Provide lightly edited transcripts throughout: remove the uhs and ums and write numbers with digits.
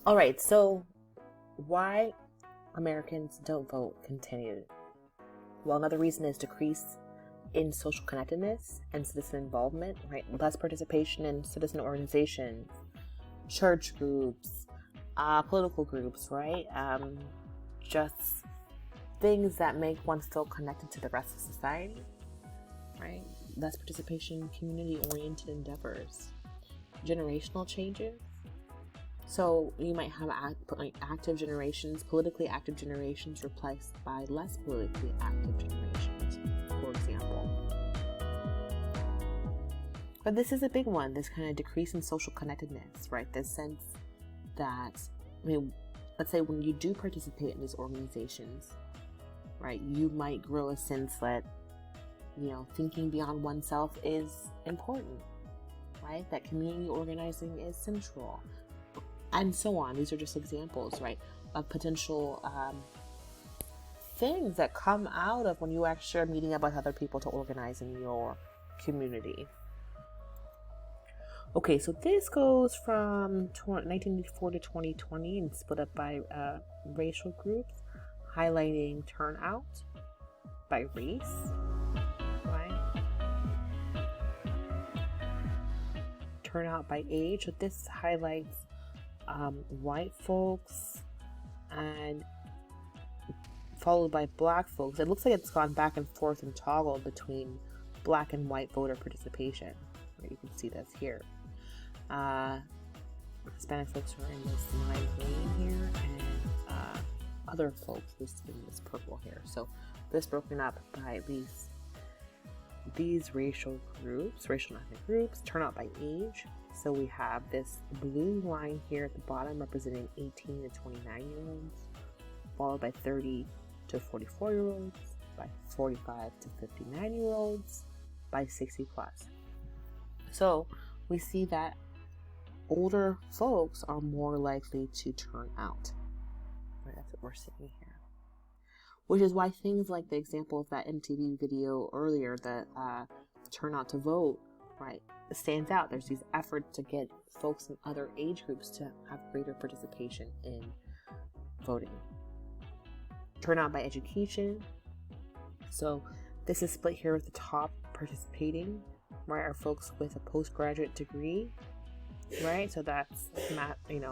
All right, so why Americans don't vote continued? Well, another reason is decrease in social connectedness and citizen involvement, right? Less participation in citizen organizations, church groups, political groups, right? Just things that make one feel connected to the rest of society, right? Less participation in community-oriented endeavors. Generational changes. So you might have active generations, politically active generations replaced by less politically active generations, for example. But this is a big one, this kind of decrease in social connectedness, right? This sense that, let's say when you do participate in these organizations, right, you might grow a sense that, thinking beyond oneself is important, right? That community organizing is central, and so on. These are just examples, right, of potential things that come out of when you actually are meeting up with other people to organize in your community. Okay, so this goes from 1984 to 2020 and split up by racial groups, highlighting turnout by race, right? Turnout by age. So this highlights white folks and followed by black folks. It looks like it's gone back and forth and toggled between black and white voter participation. Right? You can see this here. Hispanic folks are in this lime green here, and other folks listed in this purple here. So this broken up by these racial ethnic groups, turnout by age. So we have this blue line here at the bottom representing 18 to 29 year olds, followed by 30 to 44 year olds, by 45 to 59 year olds, by 60 plus. So we see that older folks are more likely to turn out. Right, that's what we're seeing here. Which is why things like the example of that MTV video earlier, the turnout to vote, right, stands out. There's these efforts to get folks in other age groups to have greater participation in voting. Turnout by education. So this is split here with the top participating, right, are folks with a postgraduate degree, right? So that's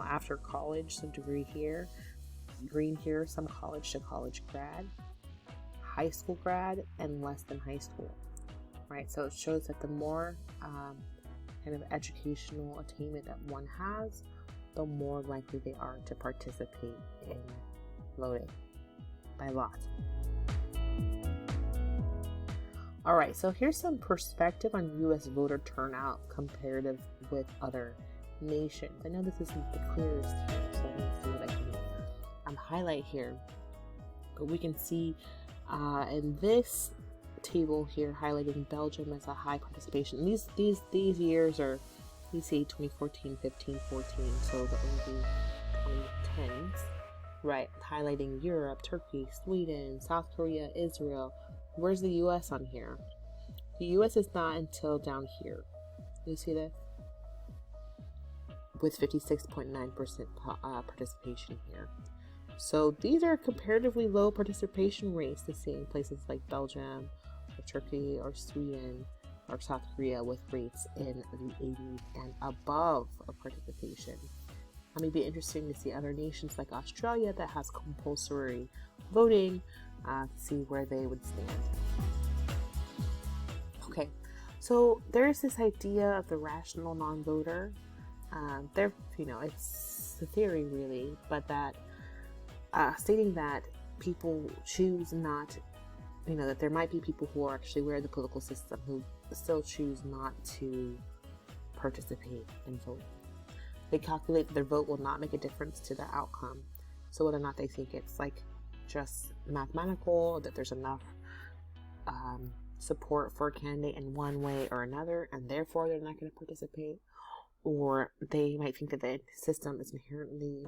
after college, some degree here, green here, some college to college grad, high school grad, and less than high school, right? So it shows that the more kind of educational attainment that one has, the more likely they are to participate in voting by lot. All right, so here's some perspective on U.S. voter turnout comparative with other nations. I know this isn't the clearest here, so let me see what I can highlight here. But we can see in this table here highlighting Belgium as a high participation. These years are, you see 2014, 15, 14, so the early 2010s, right? Highlighting Europe, Turkey, Sweden, South Korea, Israel. Where's the U.S. on here? The U.S. is not until down here. You see this? With 56.9% participation here. So these are comparatively low participation rates to see in places like Belgium, or Turkey, or Sweden, or South Korea with rates in the 80s and above of participation. It may be interesting to see other nations like Australia that has compulsory voting, to see where they would stand. Okay, so there's this idea of the rational non-voter. It's a theory really, but that stating that people choose not, that there might be people who are actually aware of the political system who still choose not to participate in voting. They calculate that their vote will not make a difference to the outcome. So whether or not they think it's like just mathematical, that there's enough support for a candidate in one way or another, and therefore they're not going to participate, or they might think that the system is inherently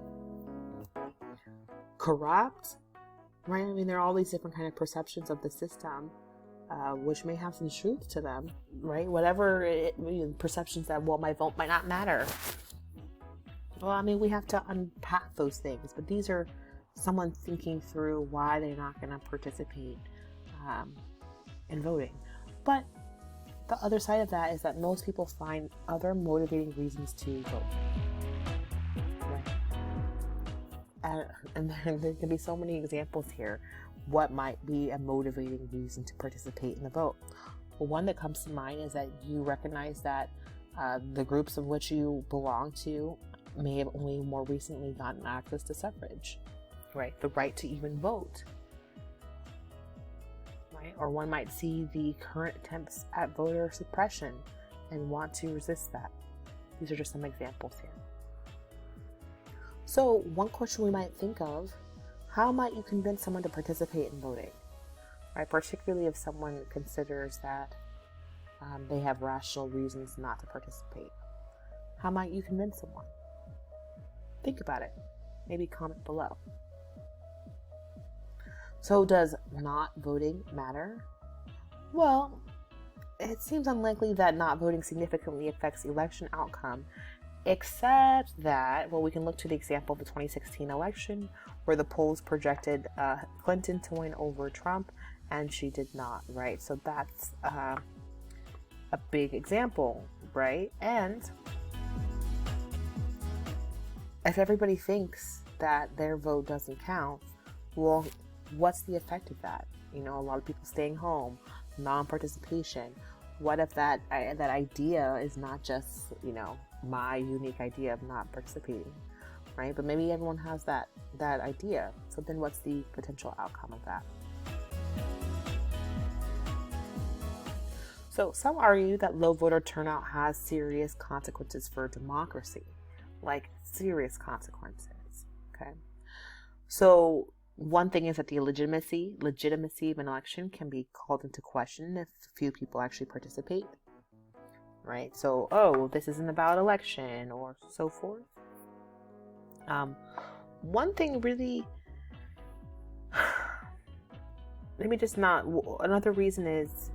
corrupt, right? I mean, there are all these different kind of perceptions of the system, which may have some truth to them, right? Whatever perceptions that, well, my vote might not matter. Well, I mean, we have to unpack those things, but these are someone thinking through why they're not going to participate in voting. But the other side of that is that most people find other motivating reasons to vote. Right? And there can be so many examples here. What might be a motivating reason to participate in the vote? Well, one that comes to mind is that you recognize that the groups of which you belong to may have only more recently gotten access to suffrage, right? The right to even vote, right? Or one might see the current attempts at voter suppression and want to resist that. These are just some examples here. So one question we might think of, how might you convince someone to participate in voting, right? Particularly if someone considers that they have rational reasons not to participate. How might you convince someone? Think about it. Maybe comment below. So does not voting matter? Well, it seems unlikely that not voting significantly affects election outcome, except that, well, we can look to the example of the 2016 election where the polls projected Clinton to win over Trump, and she did not, right? So that's a big example, right? And if everybody thinks that their vote doesn't count, well, what's the effect of that? You know, a lot of people staying home, non-participation. What if that idea is not just, you know, my unique idea of not participating, right? But maybe everyone has that idea. So then what's the potential outcome of that? So some argue that low voter turnout has serious consequences for democracy, like serious consequences, okay? So one thing is that the legitimacy of an election can be called into question if few people actually participate, right? So, oh, this isn't about election or so forth. One thing really, another reason is,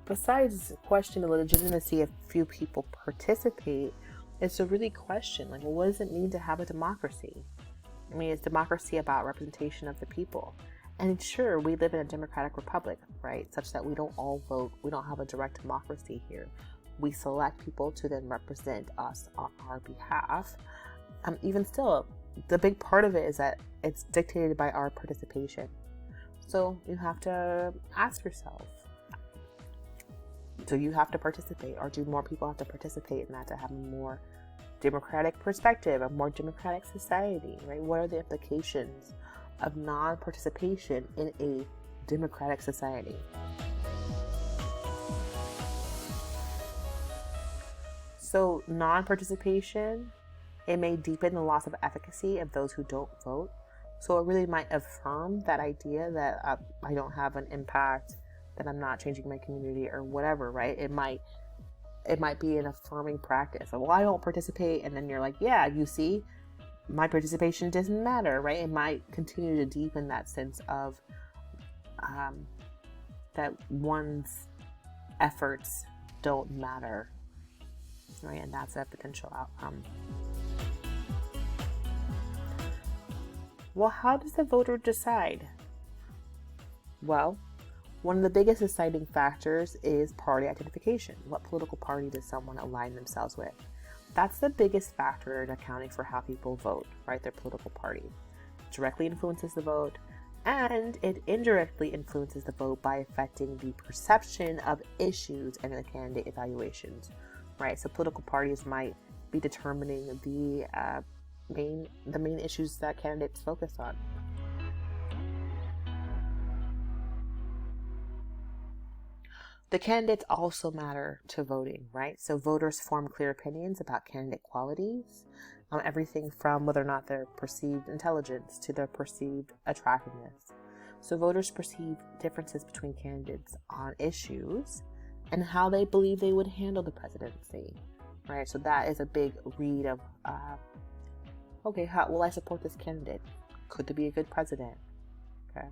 besides questioning the legitimacy of few people participate, is to really question, like, well, what does it mean to have a democracy? I mean, is democracy about representation of the people? And sure, we live in a democratic republic, right? Such that we don't all vote. We don't have a direct democracy here. We select people to then represent us on our behalf. Even still, the big part of it is that it's dictated by our participation. So you have to ask yourself, do you have to participate, or do more people have to participate in that to have a more democratic perspective, a more democratic society, right? What are the implications of non-participation in a democratic society? So non-participation, it may deepen the loss of efficacy of those who don't vote. So it really might affirm that idea that I don't have an impact, that I'm not changing my community or whatever, right? It might be an affirming practice. Well, I don't participate, and then you're like, yeah, you see, my participation doesn't matter, right? It might continue to deepen that sense of that one's efforts don't matter, right? And that's a potential outcome. Well, how does the voter decide? Well, one of the biggest deciding factors is party identification. What political party does someone align themselves with? That's the biggest factor in accounting for how people vote, right? Their political party. It directly influences the vote, and it indirectly influences the vote by affecting the perception of issues and the candidate evaluations, right? So political parties might be determining the main issues that candidates focus on. The candidates also matter to voting, right? So voters form clear opinions about candidate qualities, everything from whether or not their perceived intelligence to their perceived attractiveness. So voters perceive differences between candidates on issues and how they believe they would handle the presidency, right? So that is a big read of, okay, how will I support this candidate? Could they be a good president? Okay.